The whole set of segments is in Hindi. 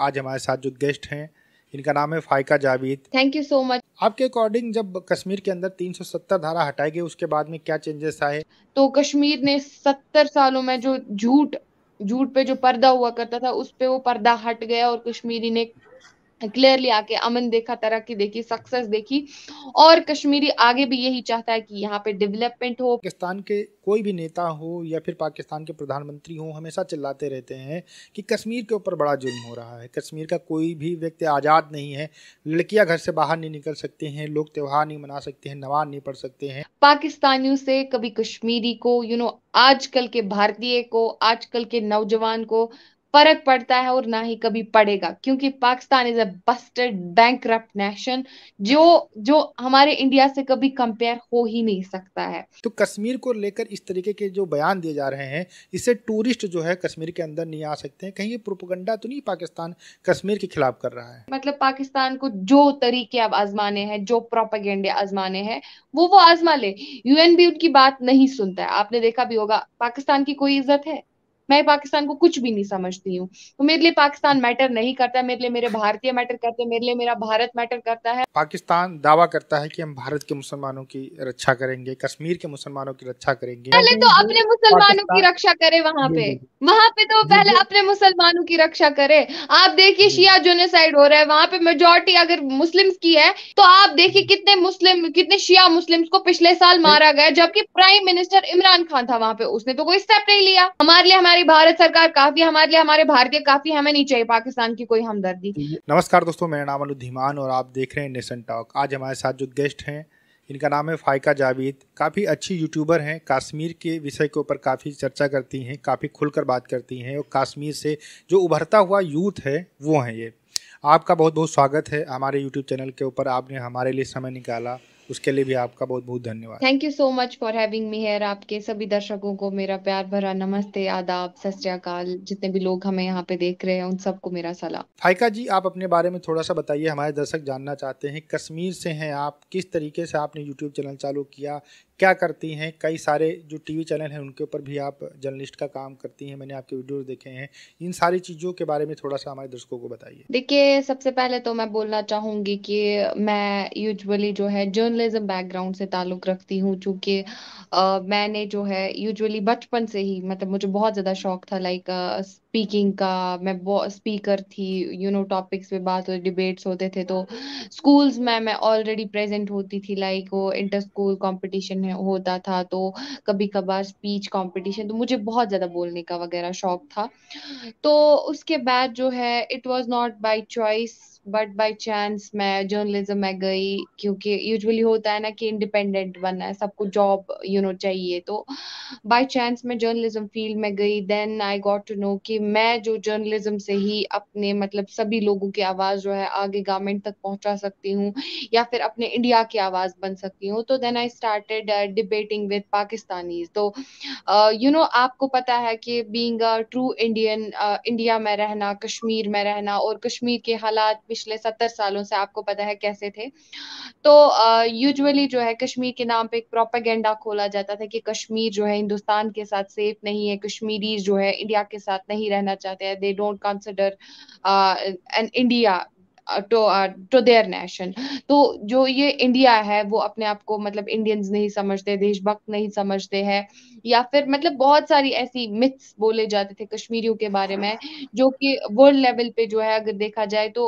आज हमारे साथ जो गेस्ट हैं इनका नाम है Faika Javed. Thank you so much. आपके अकॉर्डिंग जब कश्मीर के अंदर 370 धारा हटाई गई उसके बाद में क्या चेंजेस आए? तो कश्मीर ने 70 सालों में जो झूठ झूठ पे जो पर्दा हुआ करता था उस पे वो पर्दा हट गया और कश्मीरी ने क्लियरली आके अमन देखा, तरक्की देखी, सक्सेस देखी। और कश्मीरी आगे भी यही चाहता है कि यहाँ पे डेवलपमेंट हो। पाकिस्तान के कोई भी नेता हो या फिर पाकिस्तान के प्रधानमंत्री हो हमेशा चिल्लाते रहते हैं कि कश्मीर के ऊपर बड़ा जुल्म हो रहा है, कश्मीर का कोई भी व्यक्ति आज़ाद नहीं है, लड़कियां घर से बाहर नहीं निकल सकते हैं, लोग त्यौहार नहीं मना सकते हैं, नमाज नहीं पढ़ सकते हैं। पाकिस्तानियों से कभी कश्मीरी को आजकल के भारतीय को, आजकल के नौजवान को फर्क पड़ता है और ना ही कभी पड़ेगा, क्योंकि Pakistan is a bustard bankrupt nation जो जो हमारे इंडिया से कभी कंपेयर हो ही नहीं सकता है। तो कश्मीर को लेकर इस तरीके के जो बयान दिए जा रहे हैं इससे टूरिस्ट जो है कश्मीर के अंदर नहीं आ सकते हैं, कहीं ये प्रोपेगेंडा तो नहीं पाकिस्तान कश्मीर के खिलाफ कर रहा है? मतलब पाकिस्तान को जो तरीके अब आजमाने हैं, जो प्रोपेगेंडे आजमाने हैं, वो आजमा ले। यूएन भी उनकी बात नहीं सुनता है। आपने देखा भी होगा, पाकिस्तान की कोई इज्जत है? मैं पाकिस्तान को कुछ भी नहीं समझती हूँ। तो मेरे लिए पाकिस्तान मैटर नहीं करता, मेरे लिए मेरे भारतीय मैटर करते हैं, मेरे लिए मेरा भारत मैटर करता है। पाकिस्तान दावा करता है कि हम भारत के मुसलमानों की रक्षा करेंगे, कश्मीर के मुसलमानों की रक्षा करेंगे। पहले तो अपने मुसलमानों की पाकिस्तान रक्षा करे वहां जी पे। जी वहां पे तो जी पहले जी अपने मुसलमानों की रक्षा करे। आप देखिए जी शिया जोनेसाइड हो रहा है वहां पे, मेजोरिटी अगर मुस्लिम्स की है तो आप देखिए कितने मुस्लिम, कितने शिया मुस्लिम्स को पिछले साल जी। मारा गया, जबकि प्राइम मिनिस्टर इमरान खान था वहां पे, उसने तो कोई स्टेप नहीं लिया। हमारे लिए हमारी भारत सरकार काफी, हमारे लिए हमारे भारतीय काफी, हमें नहीं चाहिए पाकिस्तान की कोई हमदर्दी। नमस्कार दोस्तों, मेरा नाम अनुधीमान और आप देख रहे हैं नेशन टॉक। आज हमारे साथ जो गेस्ट हैं इनका नाम है फाइका जावेद। काफ़ी अच्छी यूट्यूबर हैं, कश्मीर के विषय के ऊपर काफ़ी चर्चा करती हैं, काफ़ी खुलकर बात करती हैं और कश्मीर से जो उभरता हुआ यूथ है वो हैं ये। आपका बहुत बहुत स्वागत है हमारे यूट्यूब चैनल के ऊपर, आपने हमारे लिए समय निकाला, उसके लिए भी आपका बहुत बहुत धन्यवाद। Thank you so much for having me here. आपके सभी दर्शकों को मेरा प्यार भरा नमस्ते, आदाब, सत श्री अकाल। जितने भी लोग हमें यहाँ पे देख रहे हैं उन सबको मेरा सलाम। फाइका जी, आप अपने बारे में थोड़ा सा बताइए, हमारे दर्शक जानना चाहते हैं। कश्मीर से हैं आप, किस तरीके से आपने यूट्यूब चैनल चालू किया, क्या करती हैं? कई सारे जो टीवी चैनल हैं उनके ऊपर भी आप जर्नलिस्ट का काम करती हैं, मैंने आपके वीडियोस देखे हैं। इन सारी चीज़ों के बारे में थोड़ा सा हमारे दर्शकों को बताइए। देखिए, सबसे पहले तो मैं बोलना चाहूंगी कि मैं यूजुअली जो है जर्नलिज्म बैकग्राउंड से ताल्लुक रखती हूँ, चूंकि मैंने जो है यूजुअली बचपन से ही, मतलब मुझे बहुत ज्यादा शौक था लाइक स्पीकिंग का। मैं स्पीकर थी, टॉपिक्स पे बात होती, डिबेट्स होते थे तो स्कूल्स में मैं ऑलरेडी प्रेजेंट होती थी। लाइक वो इंटर स्कूल कंपटीशन होता था तो कभी कभार स्पीच कंपटीशन, तो मुझे बहुत ज्यादा बोलने का वगैरह शौक था। तो उसके बाद जो है it was not by choice but by chance मैं जर्नलिज्म में गई, क्योंकि यूजुअली होता है ना कि इंडिपेंडेंट बनना है, सबको जॉब चाहिए। तो बाय चांस मैं जर्नलिज्म फील्ड में गई। Then I got to know कि मैं जो जर्नलिज्म से ही अपने, मतलब सभी लोगों की आवाज जो है आगे गवर्नमेंट तक पहुंचा सकती हूँ या फिर अपने इंडिया की आवाज बन सकती हूँ। तो then I started debating with Pakistanis. तो आपको पता है कि being a true Indian, India में रहना, कश्मीर में रहना, और कश्मीर के हालात पिछले 70 सालों से आपको पता है कैसे थे। तो यूजुअली जो है कश्मीर के नाम पे एक प्रोपेगेंडा खोला जाता था कि कश्मीर जो है हिंदुस्तान के साथ सेफ नहीं है, कश्मीरी जो है इंडिया के साथ नहीं रहना चाहते हैं, they don't consider an India to their nation. तो जो ये इंडिया है वो अपने आप को मतलब इंडियंस नहीं समझते, देशभक्त नहीं समझते हैं, या फिर मतलब बहुत सारी ऐसी मिथ्स बोले जाते थे कश्मीरियों के बारे में, जो कि वर्ल्ड लेवल पे जो है अगर देखा जाए तो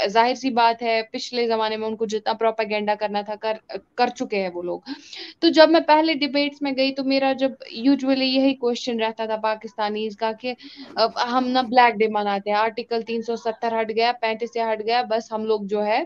जाहिर सी बात है पिछले जमाने में उनको जितना प्रोपेगेंडा करना था कर चुके हैं वो लोग। तो जब मैं पहले डिबेट्स में गई तो मेरा जब यूजुअली यही क्वेश्चन रहता था पाकिस्तानीज का कि हम ना ब्लैक डे मनाते हैं, आर्टिकल 370 हट गया, 35 से हट गया, बस हम लोग जो है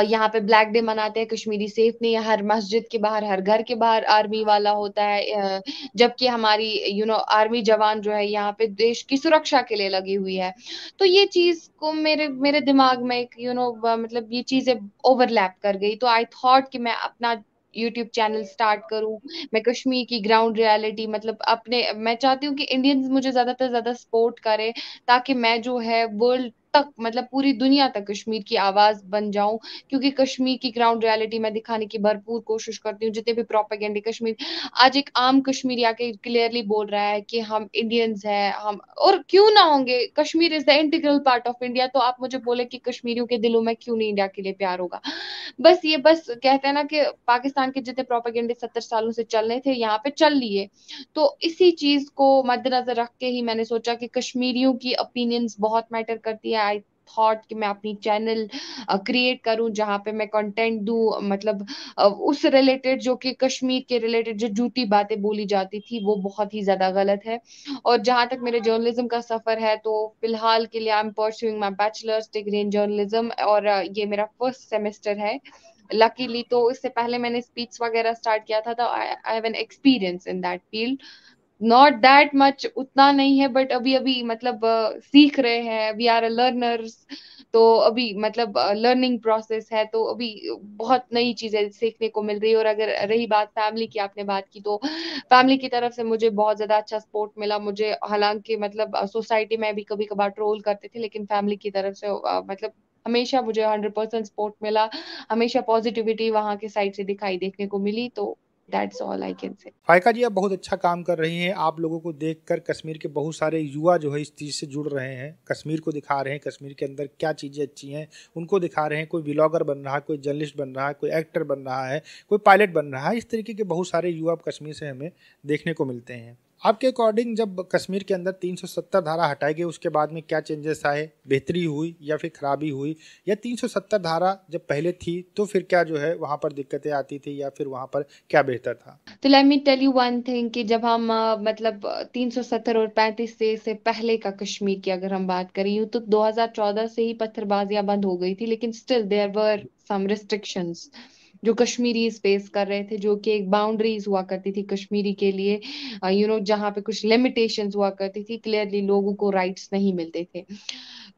यहाँ पे ब्लैक डे मनाते हैं, कश्मीरी सेफ नहीं है, हर मस्जिद के बाहर, हर घर के बाहर आर्मी वाला होता है, जबकि हमारी आर्मी जवान जो है यहाँ पे देश की सुरक्षा के लिए लगी हुई है। तो ये चीज को मेरे मेरे दिमाग में एक मतलब ये चीजें ओवरलैप कर गई। तो आई थॉट कि मैं अपना यूट्यूब चैनल स्टार्ट करूं, मैं कश्मीर की ग्राउंड रियलिटी, मतलब अपने, मैं चाहती हूँ कि इंडियंस मुझे ज्यादा से ज्यादा सपोर्ट करें ताकि मैं जो है वर्ल्ड तक मतलब पूरी दुनिया तक कश्मीर की आवाज बन जाऊं, क्योंकि कश्मीर की ग्राउंड रियलिटी मैं दिखाने की भरपूर कोशिश करती हूँ। जितने भी प्रोपेगेंडे कश्मीर, आज एक आम कश्मीरी आके क्लियरली बोल रहा है कि हम इंडियंस हैं, हम और क्यों ना होंगे, Kashmir is the integral part of India. तो आप मुझे बोले कि कश्मीरियों के दिलों में क्यों नहीं इंडिया के लिए प्यार होगा। बस कहते हैं ना कि पाकिस्तान के जितने प्रोपेगेंडे 70 सालों से चल रहे थे यहाँ पे चल लिए। तो इसी चीज को मद्देनजर रख के ही मैंने सोचा कि कश्मीरियों की ओपिनियंस बहुत मैटर करती है। आई थॉट कि मैं अपनी चैनल क्रिएट करूं जहां पे मैं कंटेंट दूं, मतलब उस रिलेटेड जो कि कश्मीर के रिलेटेड जो झूठी बातें बोली जाती थी वो बहुत ही ज्यादा गलत है। और जहां तक मेरे जर्नलिज्म का सफर है तो फिलहाल के लिए I am pursuing my bachelors degree in journalism, और ये मेरा फर्स्ट सेमेस्टर है लकीली। तो इससे पहले मैंने स्पीच वगैरह स्टार्ट किया था, तो I have an experience in that field. Not that much, उतना नहीं है, बट अभी अभी मतलब सीख रहे हैं, वी आर लर्नर्स। तो अभी मतलब लर्निंग प्रोसेस है, तो अभी बहुत नई चीजें सीखने को मिल रही है। और अगर रही बात फैमिली की, आपने बात की, तो फैमिली की तरफ से मुझे बहुत ज्यादा अच्छा सपोर्ट मिला। मुझे हालांकि मतलब सोसाइटी में भी कभी कभार ट्रोल करते थे, लेकिन फैमिली की तरफ से मतलब हमेशा मुझे 100% सपोर्ट मिला। हमेशा पॉजिटिविटी वहां के साइड से दिखाई देखने को मिली। तो that's all I can say. फाइका जी, आप बहुत अच्छा काम कर रही हैं। आप लोगों को देखकर कश्मीर के बहुत सारे युवा जो है इस चीज़ से जुड़ रहे हैं, कश्मीर को दिखा रहे हैं, कश्मीर के अंदर क्या चीज़ें अच्छी हैं उनको दिखा रहे हैं। कोई व्लॉगर बन रहा है, कोई जर्नलिस्ट बन रहा है, कोई एक्टर बन रहा है, कोई पायलट बन रहा है। इस तरीके के बहुत सारे युवा अब कश्मीर से हमें देखने को मिलते हैं। आपके अकॉर्डिंग जब कश्मीर के अंदर 370 धारा हटाई गई उसके बाद में क्या चेंजेस आए, बेहतरी हुई या फिर खराबी हुई, या 370 धारा जब पहले थी तो फिर क्या जो है वहाँ पर दिक्कतें आती थी या फिर वहाँ पर क्या बेहतर था? तो let me tell you one thing कि जब हम मतलब 370 और 35 से पहले का कश्मीर की अगर हम बात करें, यूं तो 2014 से ही पत्थरबाजियां बंद हो गई थी, लेकिन still there were some restrictions जो कश्मीरी फेस कर रहे थे, जो कि एक बाउंड्रीज हुआ करती थी कश्मीरी के लिए, जहाँ पे कुछ लिमिटेशंस हुआ करती थी, क्लियरली लोगों को राइट्स नहीं मिलते थे।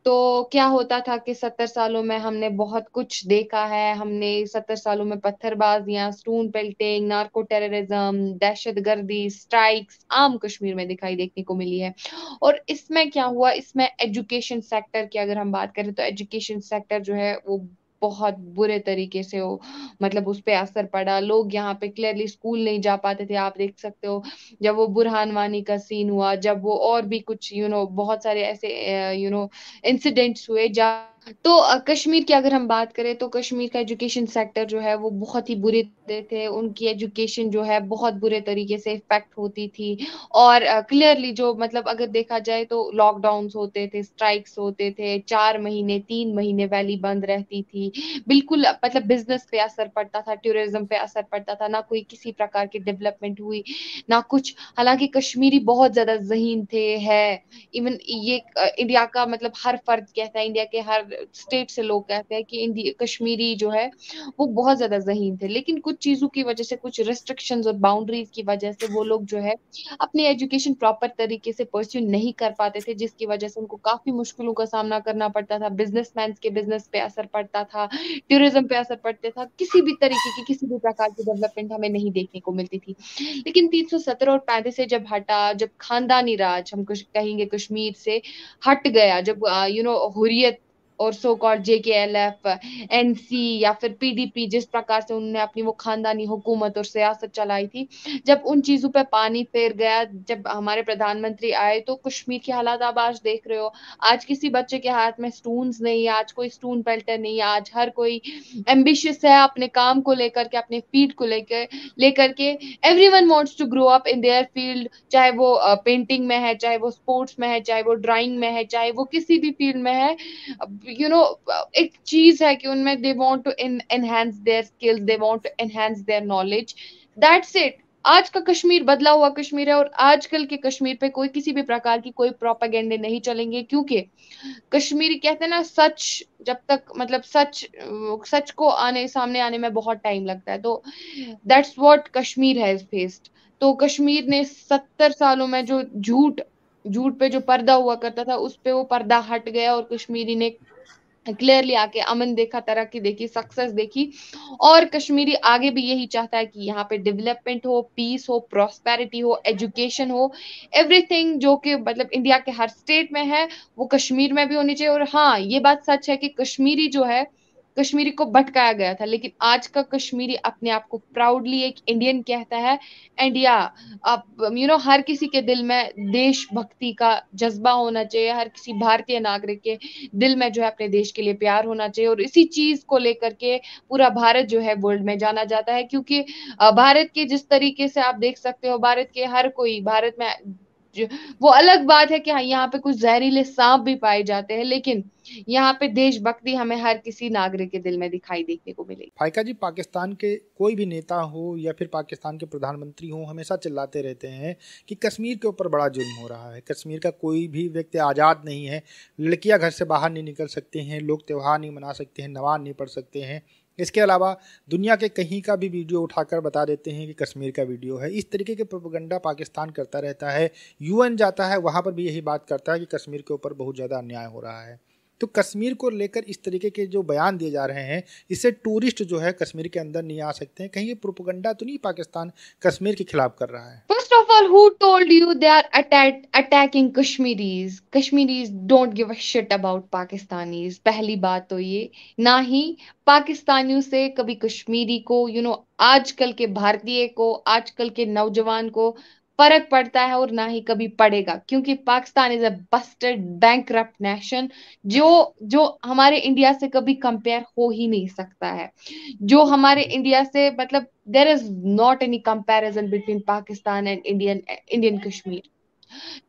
तो क्या होता था कि 70 सालों में हमने बहुत कुछ देखा है। हमने 70 सालों में पत्थरबाजियां, स्टोन पेल्टिंग, नार्को टेररिज्म, दहशतगर्दी, स्ट्राइक्स आम कश्मीर में दिखाई देखने को मिली है। और इसमें क्या हुआ, इसमें एजुकेशन सेक्टर की अगर हम बात करें तो एजुकेशन सेक्टर जो है वो बहुत बुरे तरीके से हो, मतलब उस पे असर पड़ा। लोग यहाँ पे क्लियरली स्कूल नहीं जा पाते थे, आप देख सकते हो। जब वो बुरहान वानी का सीन हुआ, जब वो और भी कुछ बहुत सारे ऐसे इंसिडेंट्स हुए जहाँ, तो कश्मीर की अगर हम बात करें तो कश्मीर का एजुकेशन सेक्टर जो है वो बहुत ही बुरे थे। उनकी एजुकेशन जो है बहुत बुरे तरीके से इफेक्ट होती थी। और क्लियरली जो मतलब अगर देखा जाए तो लॉकडाउन्स होते थे, स्ट्राइक्स होते थे, 4 महीने 3 महीने वैली बंद रहती थी। बिल्कुल मतलब बिजनेस पे असर पड़ता था, टूरिज्म पे असर पड़ता था, ना कोई किसी प्रकार की डेवलपमेंट हुई ना कुछ। हालांकि कश्मीरी बहुत ज्यादा ज़हीन थे, है। इवन ये इंडिया का मतलब हर फर्द कहता है, इंडिया के हर स्टेट से लोग कहते हैं कि इंडिया कश्मीरी जो है वो बहुत ज्यादा ज़हीन थे। लेकिन कुछ चीजों की वजह से, कुछ रिस्ट्रिक्शंस और बाउंड्रीज की वजह से वो लोग जो है अपनी एजुकेशन प्रॉपर तरीके से परस्यू नहीं कर पाते थे, जिसकी वजह से उनको काफी मुश्किलों का सामना करना पड़ता था। बिजनेसमैन के बिजनेस पे असर पड़ता था, टूरिज्म पे असर पड़ता था, किसी भी तरीके की किसी भी प्रकार की डेवलपमेंट हमें नहीं देखने को मिलती थी। लेकिन 370 और 35 से जब हटा, जब खानदानी राज हम कुछ कहेंगे कश्मीर से हट गया, जब हुर्रियत और सो कॉल्ड JKLF, NC या फिर PDP, जिस प्रकार से उन्होंने अपनी वो खानदानी हुकूमत और सियासत चलाई थी, जब उन चीजों पे पानी फेर गया, जब हमारे प्रधानमंत्री आए, तो कश्मीर के हालात आप आज देख रहे हो। आज किसी बच्चे के हाथ में स्टून्स नहीं है, आज कोई स्टून पेल्टर नहीं है, आज हर कोई एम्बिशियस है अपने काम को लेकर के, अपने फील्ड को लेकर लेकर के। Everyone wants to grow up in their field, चाहे वो पेंटिंग में है, चाहे वो स्पोर्ट्स में है, चाहे वो ड्राइंग में है, चाहे वो किसी भी फील्ड में है। यू नो एक चीज है कि उनमें they want to enhance their skills, they want to enhance their knowledge. That's it. आज का कश्मीर बदला हुआ कश्मीर है, और आजकल के कश्मीर पे कोई किसी भी प्रकार की कोई प्रोपागेंडे नहीं चलेंगे, क्योंकि कश्मीरी कहते हैं ना, सच जब तक मतलब सच को आने सामने आने में बहुत टाइम लगता है। तो that's what Kashmir has faced. तो कश्मीर ने 70 सालों में जो झूठ झूठ पे जो पर्दा हुआ करता था, उस पे वो पर्दा हट गया, और कश्मीरी ने क्लियरली आके अमन देखा, तरक्की देखी, सक्सेस देखी। और कश्मीरी आगे भी यही चाहता है कि यहाँ पे डेवलपमेंट हो, पीस हो, प्रॉस्पेरिटी हो, एजुकेशन हो, एवरीथिंग जो कि मतलब इंडिया के हर स्टेट में है वो कश्मीर में भी होनी चाहिए। और हाँ, ये बात सच है कि कश्मीरी जो है, कश्मीरी को भटकाया गया था, लेकिन आज का कश्मीरी अपने आप को प्राउडली एक इंडियन कहता है। एंड या अब हर किसी के दिल में देशभक्ति का जज्बा होना चाहिए, हर किसी भारतीय नागरिक के दिल में जो है अपने देश के लिए प्यार होना चाहिए। और इसी चीज को लेकर के पूरा भारत जो है वर्ल्ड में जाना जाता है, क्योंकि भारत के जिस तरीके से आप देख सकते हो, भारत के हर कोई भारत में जो, वो अलग बात है कि हाँ यहाँ पे कुछ जहरीले सांप भी पाए जाते हैं, लेकिन यहाँ पे देशभक्ति हमें हर किसी नागरिक के दिल में दिखाई देखने को मिलेगी। फाइका जी, पाकिस्तान के कोई भी नेता हो या फिर पाकिस्तान के प्रधानमंत्री हो, हमेशा चिल्लाते रहते हैं कि कश्मीर के ऊपर बड़ा जुल्म हो रहा है, कश्मीर का कोई भी व्यक्ति आज़ाद नहीं है, लड़कियां घर से बाहर नहीं निकल सकती हैं, लोग त्यौहार नहीं मना सकते हैं, नमाज नहीं पढ़ सकते हैं। इसके अलावा दुनिया के कहीं का भी वीडियो उठाकर बता देते हैं कि कश्मीर का वीडियो है। इस तरीके के प्रोपेगेंडा पाकिस्तान करता रहता है। यूएन जाता है, वहाँ पर भी यही बात करता है कि कश्मीर के ऊपर बहुत ज़्यादा अन्याय हो रहा है। तो कश्मीर को लेकर इस तरीके के जो बयान दिए जा रहे हैं, इससे टूरिस्ट जो है कश्मीर के अंदर नहीं आ सकते हैं। कहीं ये प्रोपेगेंडा तो नहीं पाकिस्तान कश्मीर के खिलाफ कर रहा है? First of all, who told you they are attacking Kashmiris? Kashmiris don't give a shit about Pakistanis. पहली बात तो ये, ना ही पाकिस्तानियों से कभी कश्मीरी को आजकल के भारतीय को, आजकल के नौजवान को फर्क पड़ता है, और ना ही कभी पड़ेगा, क्योंकि Pakistan is a bustard bankrupt nation, जो जो हमारे इंडिया से कभी कंपेयर हो ही नहीं सकता है। जो हमारे जी। इंडिया से मतलब there is not any comparison between Pakistan and Indian Kashmir.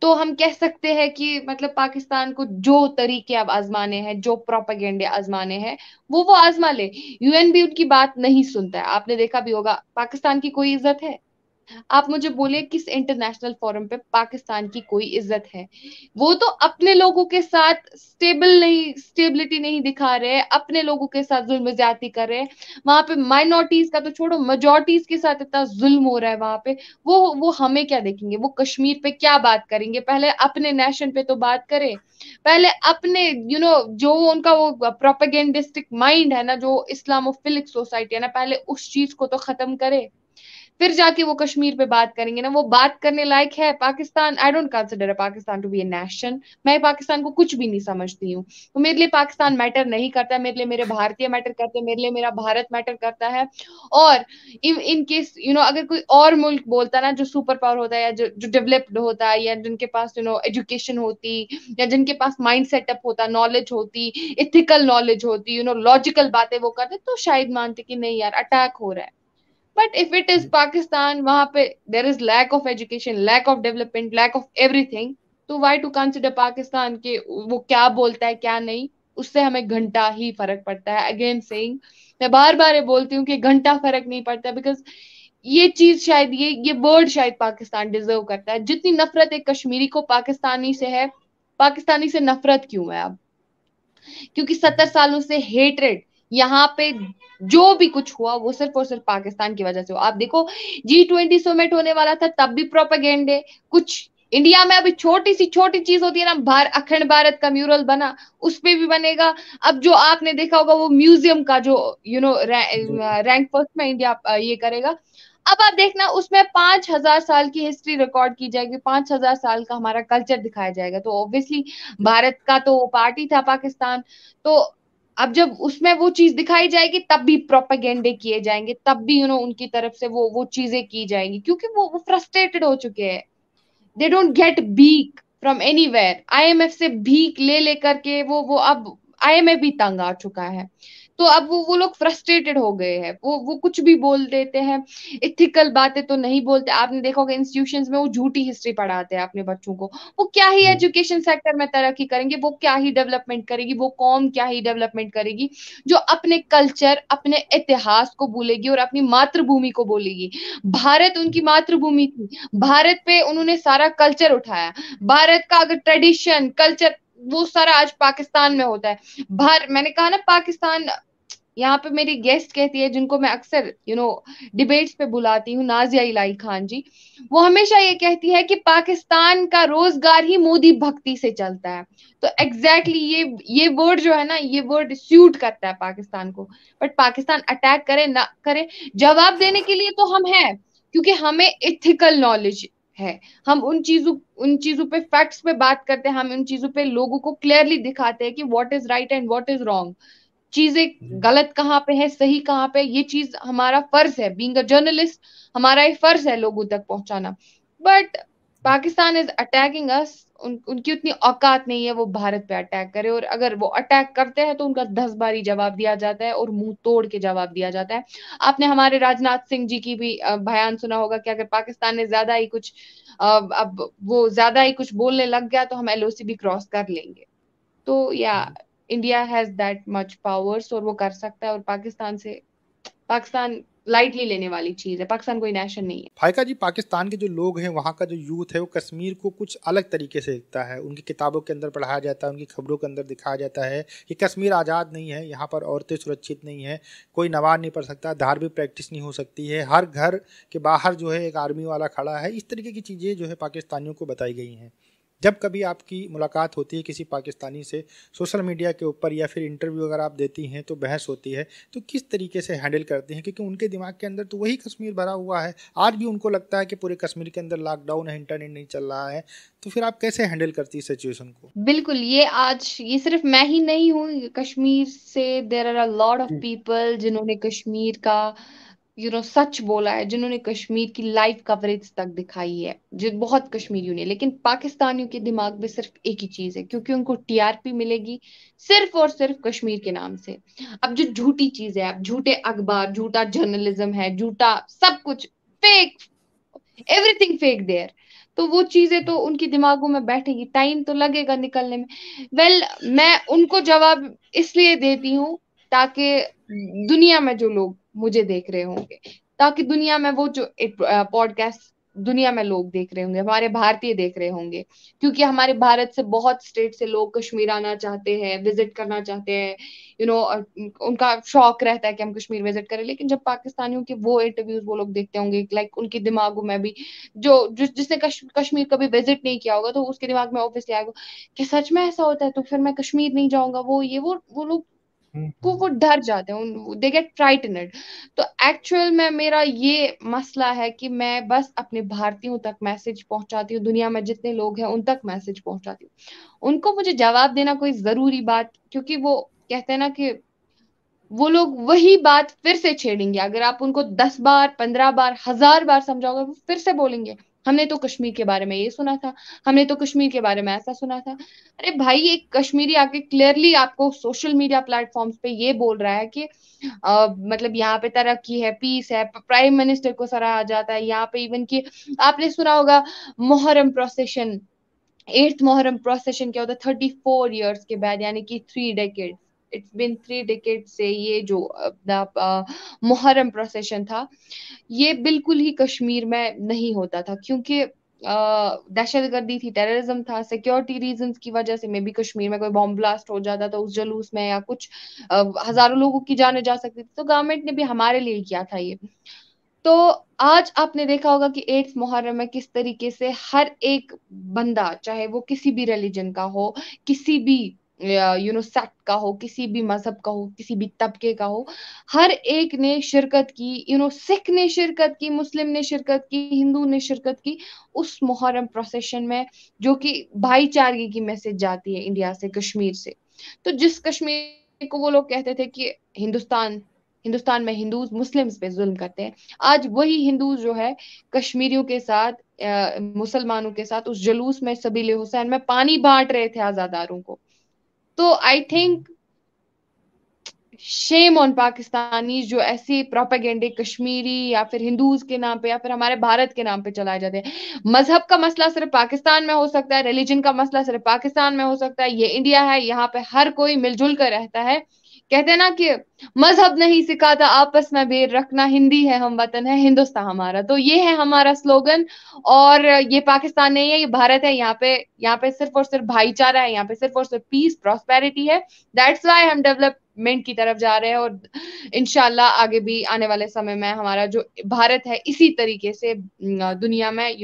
तो हम कह सकते हैं कि मतलब पाकिस्तान को जो तरीके अब आजमाने हैं, जो प्रोपेगेंडे आजमाने हैं, वो आजमा ले। यूएन भी उनकी बात नहीं सुनता है। आपने देखा भी होगा, पाकिस्तान की कोई इज्जत है? आप मुझे बोलिए किस इंटरनेशनल फोरम पे पाकिस्तान की कोई इज्जत है? वो तो अपने लोगों के साथ स्टेबिलिटी नहीं दिखा रहे, अपने लोगों के साथ जुल्म ज्यादती कर रहे हैं। वहां पे माइनॉरिटीज का तो छोड़ो, मेजोरिटीज के साथ इतना जुल्म हो रहा है वहां पे। वो हमें क्या देखेंगे? वो कश्मीर पे क्या बात करेंगे? पहले अपने नेशन पे तो बात करें। पहले अपने जो उनका वो प्रोपेगेंडिस्टिक माइंड है ना, जो इस्लामोफिलिक सोसाइटी है ना, पहले उस चीज को तो खत्म करे, फिर जाके वो कश्मीर पे बात करेंगे ना। वो बात करने लायक है Pakistan? I don't consider Pakistan to be a nation. मैं पाकिस्तान को कुछ भी नहीं समझती हूँ। तो मेरे लिए पाकिस्तान मैटर नहीं करता, मेरे लिए मेरे भारतीय मैटर करते हैं, मेरे लिए मेरा भारत मैटर करता है। और इन केस अगर कोई और मुल्क बोलता ना, जो सुपर पावर होता है, या जो डेवलप्ड होता है, या जिनके पास एजुकेशन होती, या जिनके पास माइंड सेटअप होता, नॉलेज होती, इथिकल नॉलेज होती, लॉजिकल बातें वो करते, तो शायद मानते कि नहीं यार, अटैक हो रहा है। बट इफ इट इज जी। पाकिस्तान, वहां पे there is lack of education, lack of development, lack of everything. तो वाई टू कंसिडर पाकिस्तान के वो क्या बोलता है क्या नहीं? उससे हमें घंटा ही फर्क पड़ता है। अगेन सेइंग, मैं बार बार ये बोलती हूँ कि घंटा फर्क नहीं पड़ता, बिकॉज ये चीज शायद ये वर्ड शायद पाकिस्तान डिजर्व करता है। जितनी नफरत एक कश्मीरी को पाकिस्तानी से है, पाकिस्तानी से नफरत क्यों है अब? क्योंकि 70 सालों से हेट्रेड यहाँ पे जो भी कुछ हुआ वो सिर्फ और सिर्फ पाकिस्तान की वजह से हुआ। आप देखो, G20 समिट होने वाला था, तब भी प्रोपेगेंडे कुछ इंडिया में अभी छोटी चीज होती है ना, अखंड भारत का म्यूरल बना, उस पे भी बनेगा। अब जो आपने देखा होगा वो म्यूजियम का जो जी। रैंक फर्स्ट में इंडिया ये करेगा। अब आप देखना, उसमें 5,000 साल की हिस्ट्री रिकॉर्ड की जाएगी, 5,000 साल का हमारा कल्चर दिखाया जाएगा। तो ऑब्वियसली जी। भारत का तो पार्टी था पाकिस्तान। तो अब जब उसमें वो चीज दिखाई जाएगी, तब भी प्रोपेगेंडे किए जाएंगे, तब भी उनकी तरफ से वो चीजें की जाएंगी, क्योंकि वो फ्रस्ट्रेटेड हो चुके हैं। दे डोंट गेट भीख फ्रॉम एनीवेयर। आईएमएफ से भीख ले लेकर के वो अब आईएमएफ भी तंग आ चुका है। तो अब वो लोग फ्रस्ट्रेटेड हो गए हैं, वो कुछ भी बोल देते हैं। इथिकल बातें तो नहीं बोलते। आपने देखा होगा इंस्टीट्यूशंस में वो झूठी हिस्ट्री पढ़ाते हैं अपने बच्चों को। वो क्या ही जी। एजुकेशन सेक्टर में तरक्की करेंगे, वो क्या ही डेवलपमेंट करेगी, वो कौम क्या ही डेवलपमेंट करेगी, जो अपने कल्चर, अपने इतिहास को भूलेगी और अपनी मातृभूमि को भूलेगी। भारत उनकी मातृभूमि थी, भारत पे उन्होंने सारा कल्चर उठाया। भारत का अगर ट्रेडिशन, कल्चर, वो सारा आज पाकिस्तान में होता है। मैंने कहा ना, पाकिस्तान यहाँ पे मेरी गेस्ट कहती है, जिनको मैं अक्सर डिबेट्स पे बुलाती हूँ, नाजिया इलाही खान जी, वो हमेशा ये कहती है कि पाकिस्तान का रोजगार ही मोदी भक्ति से चलता है। तो एग्जैक्टली ये वर्ड जो है ना, ये वर्ड सूट करता है पाकिस्तान को। बट पाकिस्तान अटैक करे ना करे, जवाब देने के लिए तो हम हैं, क्योंकि हमें इथिकल नॉलेज है। हम उन चीजों पे, फैक्ट्स पे बात करते हैं, हम उन चीजों पे लोगों को क्लियरली दिखाते हैं कि what is right and what is wrong, चीजें गलत कहाँ पे है, सही कहाँ पे। ये चीज हमारा फर्ज है, बीइंग अ जर्नलिस्ट, हमारा ये फर्ज है लोगों तक पहुंचाना। बट पाकिस्तान इज अटैकिंग अस। उनकी उतनी औकात नहीं है वो भारत पे अटैक करे, और अगर वो अटैक करते हैं तो उनका 10 बारी जवाब दिया जाता है, और मुंह तोड़ के जवाब दिया जाता है। आपने हमारे राजनाथ सिंह जी की भी बयान सुना होगा कि अगर पाकिस्तान ने ज्यादा ही कुछ अब वो ज्यादा ही कुछ बोलने लग गया तो हम एलओसी भी क्रॉस कर लेंगे। तो या India has that much powers, और वो कर सकता है। और पाकिस्तान लाइटली लेने वाली चीज है, पाकिस्तान कोई नेशन नहीं है। फाइका जी, पाकिस्तान के जो लोग हैं, वहाँ का जो यूथ है, वो कश्मीर को कुछ अलग तरीके से देखता है। उनकी किताबों के अंदर पढ़ाया जाता है, उनकी खबरों के अंदर दिखाया जाता है कि कश्मीर आज़ाद नहीं है, यहाँ पर औरतें सुरक्षित नहीं है, कोई नमाज नहीं पढ़ सकता, धार्मिक प्रैक्टिस नहीं हो सकती है, हर घर के बाहर जो है एक आर्मी वाला खड़ा है। इस तरीके की चीज़ें जो है पाकिस्तानियों को बताई गई हैं। जब कभी आपकी मुलाकात होती है किसी पाकिस्तानी से सोशल मीडिया के ऊपर, या फिर इंटरव्यू अगर आप देती हैं तो बहस होती है, तो किस तरीके से हैंडल करती हैं? क्योंकि उनके दिमाग के अंदर तो वही कश्मीर भरा हुआ है। आज भी उनको लगता है कि पूरे कश्मीर के अंदर लॉकडाउन है, इंटरनेट नहीं चल रहा है। तो फिर आप कैसे हैंडल करती है सिचुएशन को? बिल्कुल, ये सिर्फ मैं ही नहीं हूँ कश्मीर से। There are a lot of people जिन्होंने कश्मीर का सच बोला है, जिन्होंने कश्मीर की लाइव कवरेज तक दिखाई है, जो बहुत कश्मीरियों ने। लेकिन पाकिस्तानियों के दिमाग में सिर्फ एक ही चीज है, क्योंकि उनको टीआरपी मिलेगी सिर्फ और सिर्फ कश्मीर के नाम से। अब जो झूठी चीज है, अब झूठे अखबार, झूठा जर्नलिज्म है, झूठा सब कुछ, फेक, एवरीथिंग फेक देयर। तो वो चीजें तो उनके दिमागों में बैठेगी, टाइम तो लगेगा निकलने में। वेल, मैं उनको जवाब इसलिए देती हूँ ताकि दुनिया में जो लोग मुझे देख रहे होंगे, ताकि दुनिया में वो जो एक पॉडकास्ट दुनिया में लोग देख रहे होंगे, हमारे भारतीय देख रहे होंगे, क्योंकि हमारे भारत से बहुत स्टेट से लोग कश्मीर आना चाहते हैं, विजिट करना चाहते हैं। उनका शौक रहता है कि हम कश्मीर विजिट करें। लेकिन जब पाकिस्तानियों के वो इंटरव्यूज वो लोग देखते होंगे, लाइक उनके दिमागों में भी, जिसने कश्मीर कभी विजिट नहीं किया होगा, तो उसके दिमाग में ऑब्वियसली आएगा कि सच में ऐसा होता है, तो फिर मैं कश्मीर नहीं जाऊंगा। वो लोग को वो डर जाते हैं, दे गेट फ्राइटनेड। तो एक्चुअल में मेरा ये मसला है कि मैं बस अपने भारतीयों तक मैसेज पहुंचाती हूँ, दुनिया में जितने लोग हैं उन तक मैसेज पहुंचाती हूँ। उनको मुझे जवाब देना कोई जरूरी बात, क्योंकि वो कहते हैं ना कि वो लोग वही बात फिर से छेड़ेंगे। अगर आप उनको 10 बार, 15 बार, 1000 बार समझाओगे, वो फिर से बोलेंगे हमने तो कश्मीर के बारे में ये सुना था, हमने तो कश्मीर के बारे में ऐसा सुना था। अरे भाई, एक कश्मीरी आके क्लियरली आपको सोशल मीडिया प्लेटफॉर्म्स पे ये बोल रहा है कि मतलब यहाँ पे तरक्की है, पीस है, प्राइम मिनिस्टर को सराहा जाता है यहाँ पे। इवन कि आपने सुना होगा Muharram procession, 8th Muharram procession क्या होता है 34 years के बाद, यानी कि 3 decades। इट्स बिन 3 decades से ये जो मुहर्रम प्रोसेशन था, ये बिल्कुल ही कश्मीर में नहीं होता था, क्योंकि दहशतगर्दी थी, टेररिज्म था, सिक्योरिटी रीजंस की वजह से। मे बी कश्मीर में कोई बॉम्ब ब्लास्ट हो जाता था उस जुलूस में, या कुछ हजारों लोगों की जाने जा सकती थी, तो गवर्नमेंट ने भी हमारे लिए किया था ये। तो आज आपने देखा होगा कि 8th मुहर्रम में किस तरीके से हर एक बंदा, चाहे वो किसी भी रिलीजन का हो, किसी भी सेक्ट का हो, किसी भी मजहब का हो, किसी भी तबके का हो, हर एक ने शिरकत की। सिख ने शिरकत की, मुस्लिम ने शिरकत की, हिंदू ने शिरकत की उस मुहर्रम प्रोसेशन में, जो कि भाईचारगी की मैसेज जाती है इंडिया से, कश्मीर से। तो जिस कश्मीर को वो लोग कहते थे कि हिंदुस्तान हिंदुस्तान में हिंदूज मुस्लिम्स पे जुल्म करते हैं, आज वही हिंदूज जो है कश्मीरियों के साथ, मुसलमानों के साथ उस जुलूस में सबीले हुसैन में पानी बांट रहे थे आजादारों को। तो I think shame on Pakistani जो ऐसी प्रोपेगेंडे कश्मीरी या फिर हिंदूज के नाम पे या फिर हमारे भारत के नाम पे चलाए जाते हैं। मजहब का मसला सिर्फ पाकिस्तान में हो सकता है, रिलीजन का मसला सिर्फ पाकिस्तान में हो सकता है। ये इंडिया है, यहाँ पे हर कोई मिलजुल कर रहता है। कहते हैं ना कि मजहब नहीं सिखाता आपस में बैर रखना, हिंदी है हम वतन है हिंदुस्तान हमारा। तो ये है हमारा स्लोगन। और ये पाकिस्तान नहीं है, ये भारत है। यहाँ पे सिर्फ और सिर्फ भाईचारा है, यहाँ पे सिर्फ और सिर्फ पीस, प्रॉस्पेरिटी है। दैट्स वाई हम डेवलप डेवलपमेंट की तरफ जा रहे हैं, और इंशाल्लाह आगे भी आने वाले समय में हमारा जो भारत है इसी तरीके से दुनिया में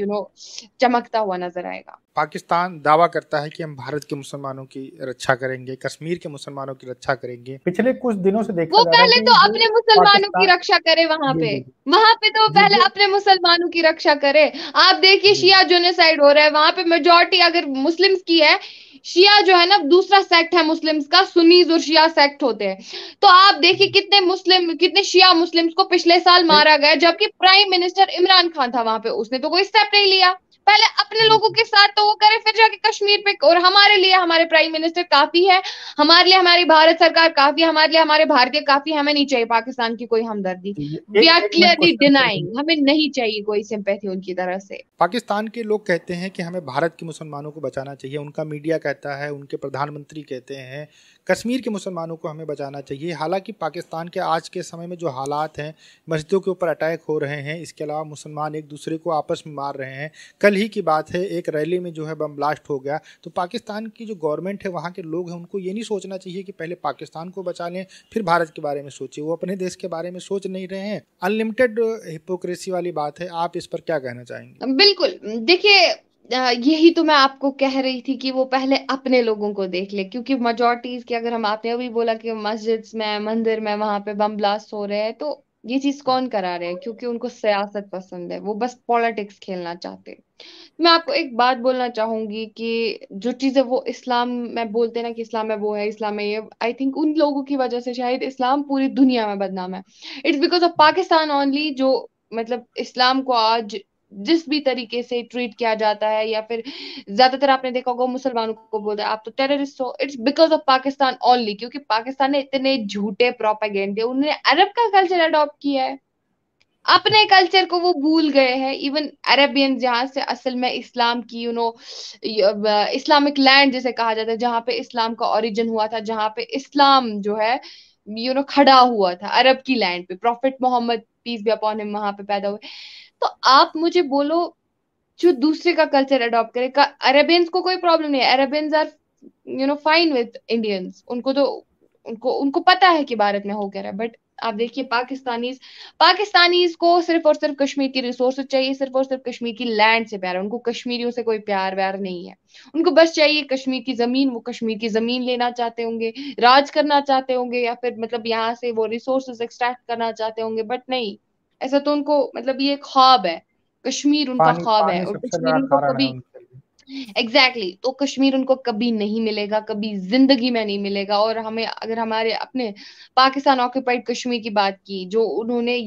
चमकता हुआ नजर आएगा। पाकिस्तान दावा करता है कि हम भारत के मुसलमानों की रक्षा करेंगे, कश्मीर के मुसलमानों की रक्षा करेंगे। पिछले कुछ दिनों से देखा वो जा रहा है पहले कि तो जो अपने मुसलमानों की पाकिस्तान, रक्षा करे वहां जी पे, जी वहां पे तो जी पहले जो अपने मुसलमानों की रक्षा करे। आप देखिए जी शिया जोनेसाइड हो रहा है वहां पे, मेजोरिटी अगर मुस्लिम्स की है, शिया जो है ना दूसरा सेक्ट है मुस्लिम्स का, सुन्नीज और शिया सेक्ट होते हैं। तो आप देखिए जी कितने मुस्लिम, कितने शिया मुस्लिम्स को पिछले साल सही- मारा गया, जबकि प्राइम मिनिस्टर इमरान खान था वहां पे, उसने तो कोई स्टेप नहीं लिया। पहले अपने जी लोगों के साथ तो वो करे, फिर जाके कश्मीर पे। और हमारे लिए हमारे प्राइम मिनिस्टर काफी है, हमारे लिए हमारी भारत सरकार काफी है, हमारे लिए हमारे भारतीय काफी है, हमें नहीं चाहिए पाकिस्तान की कोई हमदर्दी। जी वी आर एक मिनट क्लियरली क्वेश्चन करेंगे। डिनाइंग, हमें नहीं चाहिए कोई सिंपैथी उनकी तरफ से। पाकिस्तान के लोग कहते हैं कि हमें भारत के मुसलमानों को बचाना चाहिए, उनका मीडिया कहता है, उनके प्रधानमंत्री कहते हैं कश्मीर के मुसलमानों को हमें बचाना चाहिए। हालांकि पाकिस्तान के आज के समय में जो हालात हैं, मस्जिदों के ऊपर अटैक हो रहे हैं, इसके अलावा मुसलमान एक दूसरे को आपस में मार रहे हैं। कल ही की बात है, एक रैली में जो है बम ब्लास्ट हो गया। तो पाकिस्तान की जो गवर्नमेंट है, वहाँ के लोग हैं, उनको ये नहीं सोचना चाहिए कि पहले पाकिस्तान को बचा लें फिर भारत के बारे में सोचिए। वो अपने देश के बारे में सोच नहीं रहे हैं। अनलिमिटेड हिपोक्रेसी वाली बात है। आप इस पर क्या कहना चाहेंगे? बिल्कुल। देखिए यही तो मैं आपको कह रही थी कि वो पहले अपने लोगों को देख ले, क्योंकि मेजोरिटीज की, अगर हम, आपने अभी बोला कि मस्जिद में, मंदिर में वहां पे बम ब्लास्ट हो रहे हैं, तो ये चीज कौन करा रहे हैं? क्योंकि उनको सियासत पसंद है, वो बस पॉलिटिक्स खेलना चाहते हैं। मैं आपको एक बात बोलना चाहूंगी कि जो चीजें वो इस्लाम में बोलते हैं ना कि इस्लाम में वो है, इस्लाम में ये, आई थिंक उन लोगों की वजह से शायद इस्लाम पूरी दुनिया में बदनाम है। It's because of Pakistan only, जो मतलब इस्लाम को आज जिस भी तरीके से ट्रीट किया जाता है, या फिर ज्यादातर आपने देखा होगा मुसलमानों को बोलते हैं आप तो टेररिस्ट हो, it's because of Pakistan only. क्योंकि पाकिस्तान ने इतने झूठे प्रोपेगेंडे, उन्होंने अरब का कल्चर अडॉप्ट किया है, अपने कल्चर को वो भूल गए हैं। इवन अरेबियन, जहां से असल में इस्लाम की इस्लामिक लैंड जिसे कहा जाता है, जहां पे इस्लाम का ओरिजिन हुआ था, जहां पे इस्लाम जो है खड़ा हुआ था, अरब की लैंड पे, prophet Muhammad peace be upon him वहां पे पैदा हुए। तो आप मुझे बोलो, जो दूसरे का कल्चर अडॉप्ट करे, का अरेबियंस को कोई प्रॉब्लम नहीं है, Arabians are fine with Indians, उनको तो उनको उनको पता है कि भारत में हो क्या रहा है। बट आप देखिए पाकिस्तानीज, पाकिस्तानीज को सिर्फ और सिर्फ कश्मीर की रिसोर्सेज चाहिए, सिर्फ और सिर्फ कश्मीर की लैंड से प्यार है उनको, कश्मीरियों से कोई प्यार व्यार नहीं है उनको। बस चाहिए कश्मीर की जमीन, वो कश्मीर की जमीन लेना चाहते होंगे, राज करना चाहते होंगे, या फिर मतलब यहाँ से वो रिसोर्सेज एक्सट्रैक्ट करना चाहते होंगे। बट नहीं, ऐसा तो उनको, मतलब ये ख्वाब है, कश्मीर उनका पानी ख्वाब है, पानी और सबसे कश्मीर बड़ा उनको कारण है कभी, उनके लिए। एग्जैक्टली तो कश्मीर उनको कभी नहीं मिलेगा, कभी जिंदगी में नहीं मिलेगा। और हमें, अगर हमारे अपने पाकिस्तान ऑक्युपाइड कश्मीर की बात की, जो उन्होंने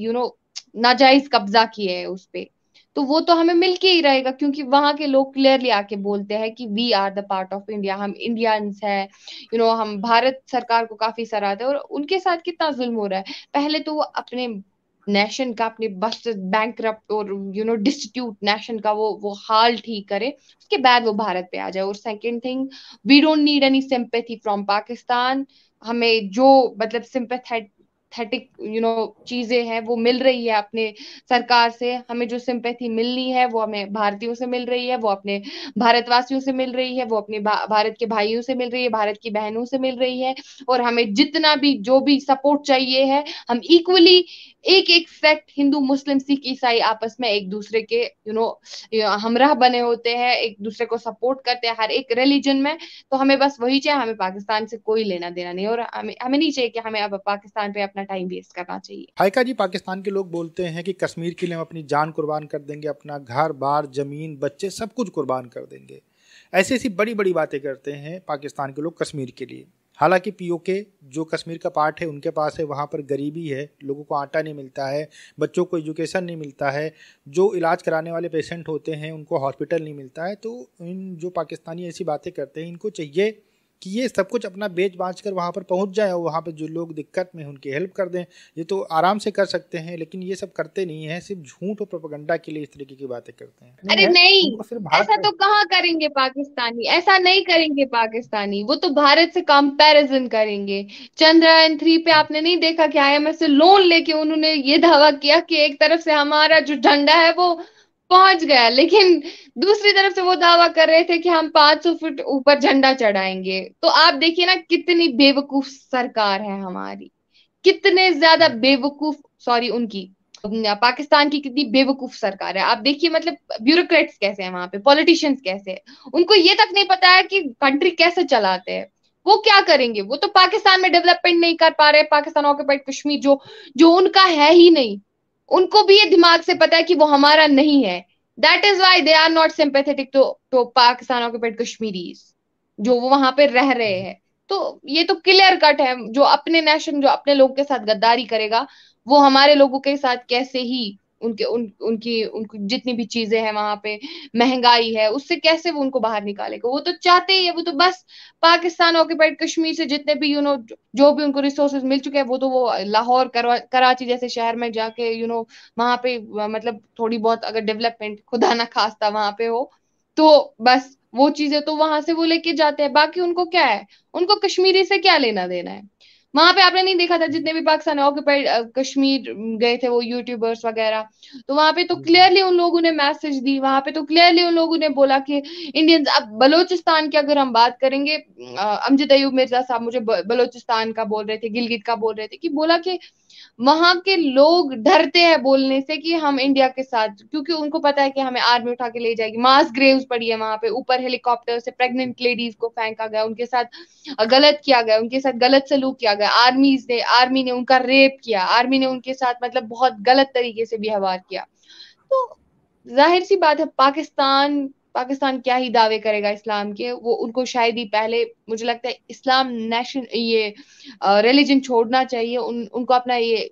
नाजायज कब्जा किया है उस पे, तो वो तो हमें मिलके ही रहेगा, क्योंकि वहां के लोग क्लियरली आके बोलते हैं कि we are the part of India, हम इंडियंस है। हम भारत सरकार को काफी सराहते हैं, और उनके साथ कितना जुल्म हो रहा है। पहले तो वो अपने नेशन का, अपने बस बैंकरप्ट और डिस्टिट्यूट नेशन का वो हाल ठीक करे, उसके बाद वो भारत पे आ जाए। और second thing, we don't need any sympathy from Pakistan. हमें जो मतलब सिंपैथेटिक चीजें हैं वो मिल रही है अपने सरकार से, हमें जो सिंपैथी मिलनी है वो हमें भारतीयों से मिल रही है, वो अपने भारतवासियों से मिल रही है, वो अपने भारत के भाइयों से मिल रही है, भारत की बहनों से मिल रही है। और हमें जितना भी जो भी सपोर्ट चाहिए है, हम इक्वली, एक एक सेक्ट, हिंदू मुस्लिम सिख ईसाई, आपस में एक दूसरे के हमराह बने होते हैं, एक दूसरे को सपोर्ट करते हैं हर एक रिलीजन में। तो हमें बस वही चाहिए, हमें पाकिस्तान से कोई लेना देना नहीं, और हमें हमें नहीं चाहिए कि हमें अब पाकिस्तान पे अपना टाइम वेस्ट करना चाहिए। हाइका जी, पाकिस्तान के लोग बोलते हैं कि कश्मीर के लिए हम अपनी जान कुर्बान कर देंगे, अपना घर बार जमीन बच्चे सब कुछ कुर्बान कर देंगे। ऐसी ऐसी बड़ी बड़ी बातें करते हैं पाकिस्तान के लोग कश्मीर के लिए। हालांकि पीओके जो कश्मीर का पार्ट है उनके पास है, वहाँ पर गरीबी है, लोगों को आटा नहीं मिलता है, बच्चों को एजुकेशन नहीं मिलता है, जो इलाज कराने वाले पेशेंट होते हैं उनको हॉस्पिटल नहीं मिलता है। तो इन जो पाकिस्तानी ऐसी बातें करते हैं, इनको चाहिए कि ये सब कुछ अपना बेच बाँच कर वहाँ पर पहुँच जाए और वहाँ पर जो लोग दिक्कत में उनकी हेल्प कर दें। ये तो आराम से कर सकते हैं, लेकिन ये सब करते नहीं हैं, सिर्फ झूठ और प्रोपेगेंडा के लिए इस तरीके की बातें करते हैं। नहीं अरे है, नहीं, उनको सिर्फ भारत ऐसा में। तो कहाँ करेंगे पाकिस्तानी, ऐसा नहीं करेंगे पाकिस्तानी, वो तो भारत से कंपैरिजन करेंगे। चंद्रयान 3 पे आपने नहीं देखा कि IMF से लोन लेके उन्होंने ये दावा किया कि एक तरफ से हमारा जो झंडा है वो पहुंच गया, लेकिन दूसरी तरफ से वो दावा कर रहे थे कि हम 500 फुट ऊपर झंडा चढ़ाएंगे। तो आप देखिए ना कितनी बेवकूफ सरकार है हमारी, कितने ज्यादा बेवकूफ, सॉरी उनकी, पाकिस्तान की कितनी बेवकूफ सरकार है। आप देखिए मतलब ब्यूरोक्रेट्स कैसे हैं वहां पे, पॉलिटिशियंस कैसे हैं, उनको ये तक नहीं पता है कि कंट्री कैसे चलाते हैं। वो क्या करेंगे, वो तो पाकिस्तान में डेवलपमेंट नहीं कर पा रहे, पाकिस्तान ऑक्युपाइड कश्मीर जो जो उनका है ही नहीं, उनको भी ये दिमाग से पता है कि वो हमारा नहीं है। That is why they are not sympathetic to Pakistan occupied Kashmiris जो वो वहां पे रह रहे हैं। तो ये तो क्लियर कट है, जो अपने नेशन, जो अपने लोग के साथ गद्दारी करेगा, वो हमारे लोगों के साथ कैसे ही उनकी जितनी भी चीजें हैं वहां पे, महंगाई है, उससे कैसे वो उनको बाहर निकालेगा। वो तो चाहते ही है, वो तो बस पाकिस्तान ऑक्युपाइड कश्मीर से जितने भी जो भी उनको रिसोर्सेज मिल चुके हैं, वो तो वो लाहौर कराची जैसे शहर में जाके वहां पे मतलब थोड़ी बहुत अगर डेवलपमेंट खुदा ना खास्ता वहां पे हो, तो बस वो चीजें तो वहां से वो लेके जाते हैं। बाकी उनको क्या है, उनको कश्मीरी से क्या लेना देना है। वहां पे आपने नहीं देखा था जितने भी पाकिस्तान ऑक्युपाइड कश्मीर गए थे वो यूट्यूबर्स वगैरह, तो वहां पे तो जी क्लियरली उन लोगों ने मैसेज दी, वहां पे तो क्लियरली उन लोगों ने बोला कि इंडियंस। अब बलोचिस्तान की अगर हम बात करेंगे, अमजद अयूब मिर्जा साहब मुझे बलोचिस्तान का बोल रहे थे, गिलगित का बोल रहे थे, कि बोला कि वहां के लोग डरते हैं बोलने से कि हम इंडिया के साथ, क्योंकि उनको पता है कि हमें आर्मी उठा के ले जाएगी। मास ग्रेव्स पड़ी है वहां पे, ऊपर हेलीकॉप्टर से प्रेग्नेंट लेडीज को फेंका गया, उनके साथ गलत किया गया, उनके साथ गलत सलूक किया गया, आर्मी ने उनका रेप किया, आर्मी ने उनके साथ मतलब बहुत गलत तरीके से व्यवहार किया। तो जाहिर सी बात है, पाकिस्तान पाकिस्तान क्या ही दावे करेगा इस्लाम के, वो उनको शायद ही पहले, मुझे लगता है इस्लाम नेशन, ये रिलीजन छोड़ना चाहिए उनको अपना ये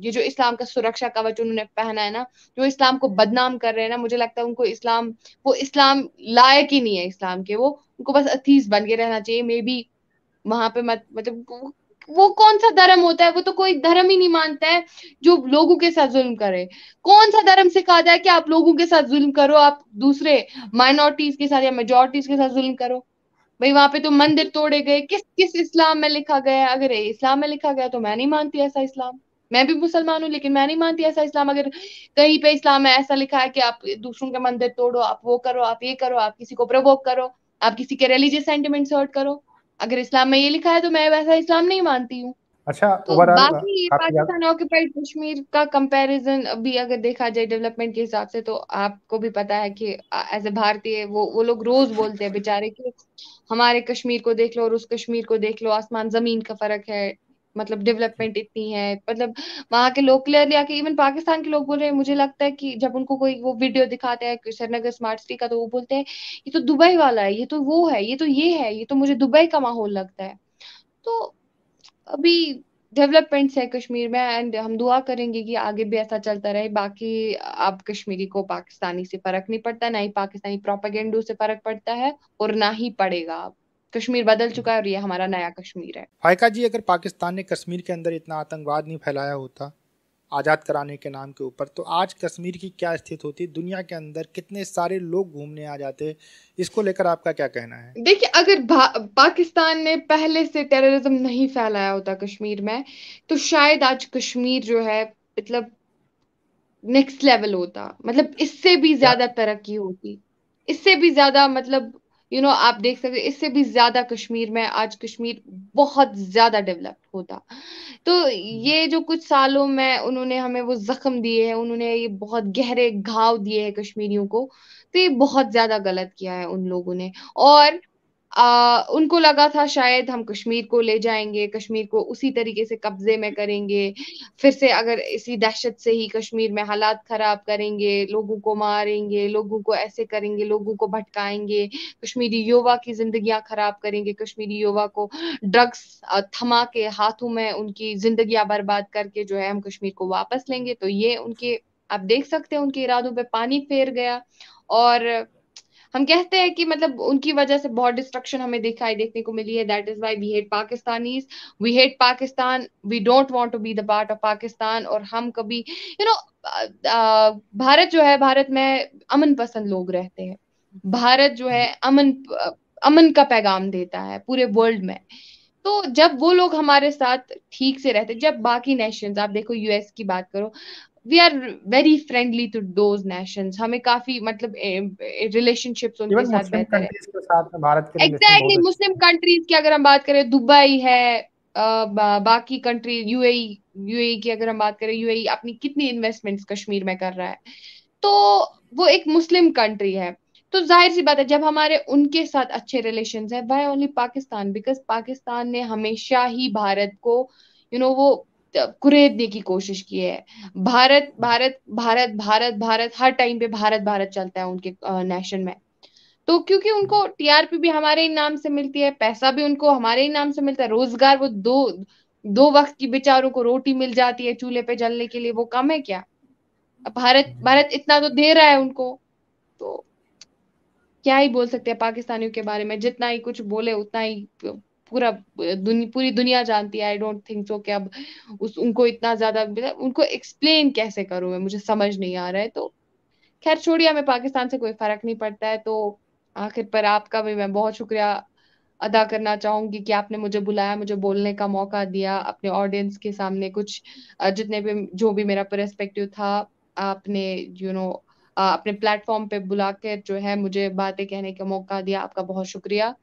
जो इस्लाम का सुरक्षा कवच उन्होंने पहना है ना, जो इस्लाम को बदनाम कर रहे हैं ना, मुझे लगता है उनको इस्लाम, वो इस्लाम लायक ही नहीं है इस्लाम के, वो उनको बस अतीस बन के रहना चाहिए मे बी। वहां पे मत मतलब वो कौन सा धर्म होता है, वो तो कोई धर्म ही नहीं मानता है जो लोगों के साथ जुल्म करे। कौन सा धर्म सिखाता है कि आप लोगों के साथ जुल्म करो, आप दूसरे माइनॉरिटीज के साथ या मेजोरिटीज के साथ जुल्म करो। भाई वहां पे तो मंदिर तोड़े गए, किस किस इस्लाम में लिखा गया है? अगर ये इस्लाम में लिखा गया तो मैं नहीं मानती ऐसा इस्लाम। मैं भी मुसलमान हूँ लेकिन मैं नहीं मानती ऐसा इस्लाम। अगर कहीं पे इस्लाम में ऐसा लिखा है कि आप दूसरों के मंदिर तोड़ो, आप वो करो, आप ये करो, आप किसी को प्रवोक करो, आप किसी के रिलीजियस सेंटिमेंट्स हर्ट करो, अगर इस्लाम में ये लिखा है तो मैं वैसा इस्लाम नहीं मानती हूँ। अच्छा, तो ओवरऑल बाकी काफी ज्यादा। पाकिस्तान ऑक्युपाइड कश्मीर का कंपैरिजन अभी अगर देखा जाए डेवलपमेंट के हिसाब से, तो आपको भी पता है कि एज ए भारतीय वो लोग रोज बोलते हैं बेचारे कि हमारे कश्मीर को देख लो और उस कश्मीर को देख लो, आसमान जमीन का फर्क है, मतलब डेवलपमेंट इतनी है, मतलब वहां के लोग क्लियरली आके, इवन पाकिस्तान के लोग बोल रहे हैं, मुझे लगता है कि जब उनको कोई वो वीडियो दिखाते हैं श्रीनगर स्मार्ट सिटी का, तो वो बोलते हैं ये तो दुबई वाला है, ये तो वो है, ये तो ये है, ये तो मुझे दुबई का माहौल लगता है। तो अभी डेवलपमेंट्स है कश्मीर में, एंड हम दुआ करेंगे कि आगे भी ऐसा चलता रहे। बाकी अब कश्मीरी को पाकिस्तानी से फर्क नहीं पड़ता, ना ही पाकिस्तानी प्रोपेगेंडो से फर्क पड़ता है, और ना ही पड़ेगा। अब कश्मीर बदल चुका है और ये हमारा नया कश्मीर है। फाइका जी, अगर पाकिस्तान ने कश्मीर के अंदर इतना आतंकवाद नहीं फैलाया होता आज़ाद कराने के नाम के ऊपर, तो आज कश्मीर की क्या स्थिति होती? दुनिया के अंदर कितने सारे लोग घूमने आ जाते। इसको लेकर आपका क्या कहना है? देखिए अगर पाकिस्तान ने पहले से टेररिज्म नहीं फैलाया होता कश्मीर में, तो शायद आज कश्मीर जो है मतलब नेक्स्ट लेवल होता, मतलब इससे भी क्या? ज्यादा तरक्की होती, इससे भी ज्यादा मतलब आप देख सकते हैं, इससे भी ज्यादा कश्मीर में आज कश्मीर बहुत ज्यादा डेवलप होता। तो ये जो कुछ सालों में उन्होंने हमें वो जख्म दिए हैं, उन्होंने ये बहुत गहरे घाव दिए हैं कश्मीरियों को, तो ये बहुत ज्यादा गलत किया है उन लोगों ने। और उनको लगा था शायद हम कश्मीर को ले जाएंगे, कश्मीर को उसी तरीके से कब्जे में करेंगे, फिर से अगर इसी दहशत से ही कश्मीर में हालात खराब करेंगे, लोगों को मारेंगे, लोगों को ऐसे करेंगे, लोगों को भटकाएंगे, कश्मीरी युवा की जिंदगियां खराब करेंगे, कश्मीरी युवा को ड्रग्स थमा के हाथों में उनकी जिंदगियां बर्बाद करके जो है हम कश्मीर को वापस लेंगे। तो ये उनके, आप देख सकते हैं उनके इरादों पे पानी फेर गया। और हम कहते हैं कि मतलब उनकी वजह से बहुत डिस्ट्रक्शन हमें दिखाई देखने को मिली है। That is why we hate Pakistanis, we hate Pakistan, we don't want to be the part of Pakistan. और हम कभी यू नो भारत जो है, भारत में अमन पसंद लोग रहते हैं, भारत जो है अमन का पैगाम देता है पूरे वर्ल्ड में। तो जब वो लोग हमारे साथ ठीक से रहते, जब बाकी नेशंस, आप देखो यूएस की बात करो, we are very friendly to those nations, हमें काफी मतलब रिलेशनशिप्स उनके इवन साथ मुस्लिम बेहतर है। कंट्रीज के साथ में भारत के रिलेशन एग्जैक्टली बहुत exactly, अच्छे मुस्लिम हैं। कंट्रीज की अगर हम बात करें, दुबई है, बाकी कंट्री, यूएई की अगर हम बात करें, यूएई अपनी कितनी इन्वेस्टमेंट्स कश्मीर में कर रहा है, तो वो एक मुस्लिम कंट्री है। तो जाहिर सी बात है जब हमारे उनके साथ अच्छे रिलेशंस है, why only Pakistan, because Pakistan ने हमेशा ही भारत को वो कुरेदने की कोशिश की है। भारत भारत भारत भारत भारत हर टाइम पे भारत भारत चलता है उनके नेशन में। तो क्योंकि उनको टीआरपी भी हमारे ही नाम से मिलती है, पैसा भी उनको हमारे ही नाम से मिलता है, रोजगार, वो दो दो वक्त की बेचारों को रोटी मिल जाती है चूल्हे पे जलने के लिए, वो कम है क्या? अब भारत भारत इतना तो दे रहा है उनको। तो क्या ही बोल सकते हैं पाकिस्तानियों के बारे में, जितना ही कुछ बोले उतना ही पूरी दुनिया जानती है। आई डोंट थिंक सो कि अब उस उनको इतना ज्यादा उनको एक्सप्लेन कैसे करूं मैं, मुझे समझ नहीं आ रहा है। तो खैर छोड़िए, हमें पाकिस्तान से कोई फर्क नहीं पड़ता है। तो आखिर पर आपका भी मैं बहुत शुक्रिया अदा करना चाहूंगी कि आपने मुझे बुलाया, मुझे बोलने का मौका दिया अपने ऑडियंस के सामने, कुछ जितने भी जो भी मेरा पर्सपेक्टिव था, आपने अपने प्लेटफॉर्म पे बुलाकर जो है मुझे बातें कहने का मौका दिया। आपका बहुत शुक्रिया।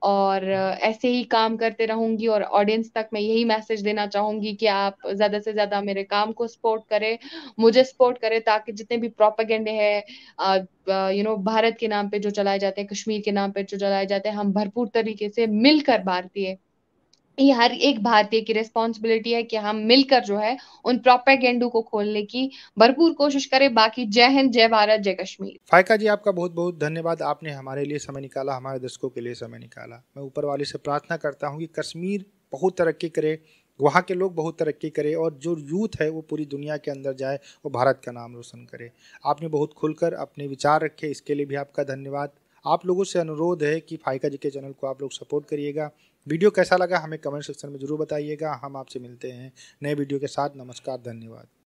और ऐसे ही काम करते रहूंगी, और ऑडियंस तक मैं यही मैसेज देना चाहूंगी कि आप ज्यादा से ज्यादा मेरे काम को सपोर्ट करें, मुझे सपोर्ट करें, ताकि जितने भी प्रोपेगेंडे हैं भारत के नाम पे जो चलाए जाते हैं, कश्मीर के नाम पे जो चलाए जाते हैं, हम भरपूर तरीके से मिलकर भारतीय, ये हर एक भारतीय की रिस्पॉन्सिबिलिटी है कि हम मिलकर जो है उन प्रोपेगेंडो को खोलने की भरपूर कोशिश करें। बाकी जय हिंद, जय भारत, जय कश्मीर। फाइका जी, आपका बहुत बहुत धन्यवाद। आपने हमारे लिए समय निकाला, हमारे दर्शकों के लिए समय निकाला। मैं ऊपर वाले से प्रार्थना करता हूँ कि कश्मीर बहुत तरक्की करे, वहाँ के लोग बहुत तरक्की करे, और जो यूथ है वो पूरी दुनिया के अंदर जाए और भारत का नाम रोशन करे। आपने बहुत खुलकर अपने विचार रखे, इसके लिए भी आपका धन्यवाद। आप लोगों से अनुरोध है कि फाइका जी के चैनल को आप लोग सपोर्ट करिएगा। वीडियो कैसा लगा हमें कमेंट सेक्शन में ज़रूर बताइएगा। हम आपसे मिलते हैं नए वीडियो के साथ। नमस्कार, धन्यवाद।